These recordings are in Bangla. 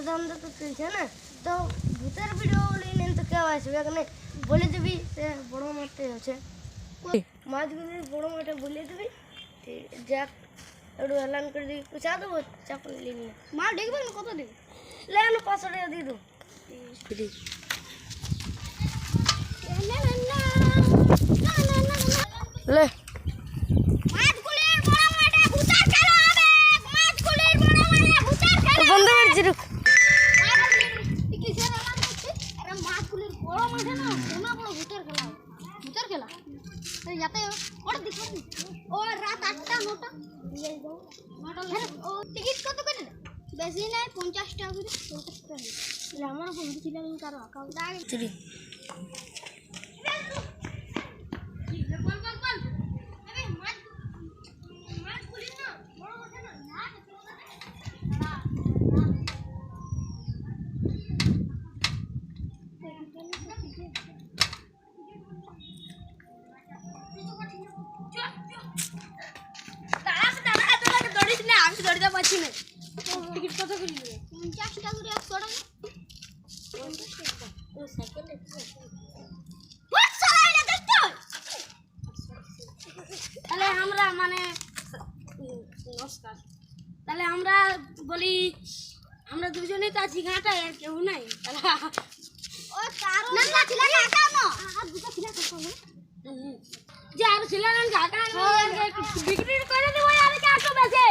ধান্দা তো চলছে না, তো ভূতের ভিডিও নিয়ে তো কেউ আসবে এখানে, বলে দিবি সে বড় মাঠে আছে, মাছগুলি বড় মাঠে বলে দিবি, যাক একটু এলান করে দিবি, পয়সা দেবো, চাপ নিলি না মাল দেখবে না, কত দিবি লেন 500 টাকা দিয়ে দেবো লে। বন্ধ করছি রুক। বেশি নাই 50 টাকা করে, 50 টাকা আমার বন্ধু ছিল কারো অ্যাকাউন্ট আমি দড়িতে পাচ্ছি না। টিকিট কত করে নেবে? 50 টাকা করে 100 টাকা। 50 টাকা। ও সাইকেলে বহুত সারা এটা দেখতে। তাহলে আমরা মানে নমস্কার। তাহলে আমরা বলি আমরা দুজনেই তো আছি ঘাটায়, আর কেউ নাই। তাহলে ও কারণ না ছিল না এটা না। আর দুটো ছিল কত না? যে আর ছিল না ঘাটায় বিক্রি করে দেব আর কি আসো বেশি।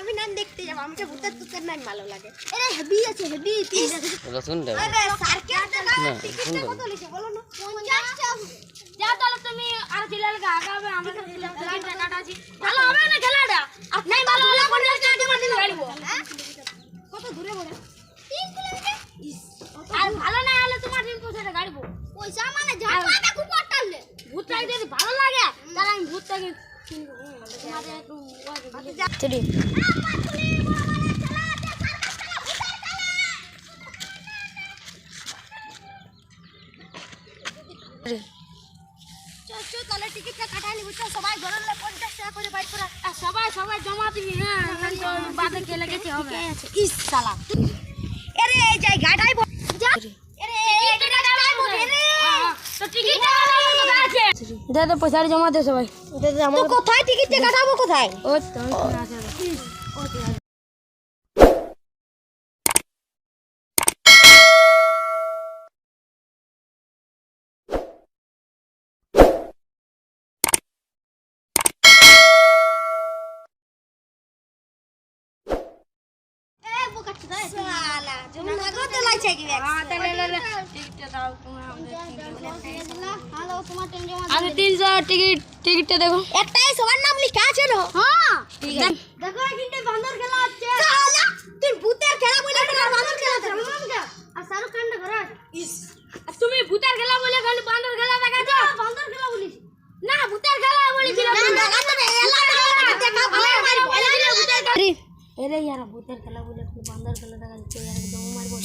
আমি নাম দেখতে যাবো, আমাকে ভূতের তুতের নাম ভালো লাগে। আরে হেভি আছে, হেভি 3 আরে সার্কেল দেখা টিকিট কত লিখে বলো না? 50 টাকা। যা তাহলে তুমি আর ছেলের আগাবে, আমরা টিকিট টাকাটা আছে ভালো হবে না খেলাটা? নাই ভালো হলে 50 টাকা দিয়ে মাটি গাড়িবো। হ্যাঁ কত দূরে বড় 3 কিলোমিটার। আর ভালো না হলে তোমার 3 পয়সা গাড়িবো। পয়সা মানে ঝাপাটা খুব পড়তালে ভূতটাকে যদি ভালো লাগে তাহলে আমি ভূতটাকে কিনবো। তোমাদের একটু চলি তাহলে টিকিটটা কাটাই নিব, সবাই গড়লে 50 টাকা করে বাইক করা, সবাই জমা দিবি। হ্যাঁ বাদে কে লেগেছে হবে ইস শালা। আরে এই যাই গাড়াই যা। আরে টিকিটটা গাড়াই বলে রে, তো টিকিটটা কাটানোর কথা আছে। দে দে পয়সা জমা দে সবাই। দে দে আমার কোথায় টিকিটটা কাটাবো কোথায়? ও তো আছে ও তো শালা জমা কত লাগছে কি? হ্যাঁ তাহলে লে টিকিটটা দাও তুমি আমাদের। হ্যালো তোমার টেন জমা আমি 300 টিকিটটা দেখো। একটাই সবার নাম লেখা আছে না? হ্যাঁ ঠিক আছে। দেখো এখানে বান্দর খেলা হচ্ছে। শালা তুই ভূতের খেলা বলে না বান্দর খেলা আছে। আর শাহরুখ খান ঘরে ইস। তুমি ভূতের খেলা বলে খালি বান্দর খেলা দেখাছো? বান্দর খেলা বলিস না ভূতের খেলা বলেছিল। না দেখা তো এলা দেখা ভালো মারবো। আরে यार ভূতের খেলা বলে বান্দর খেলা দেখাচ্ছে, यार একদম মারবো।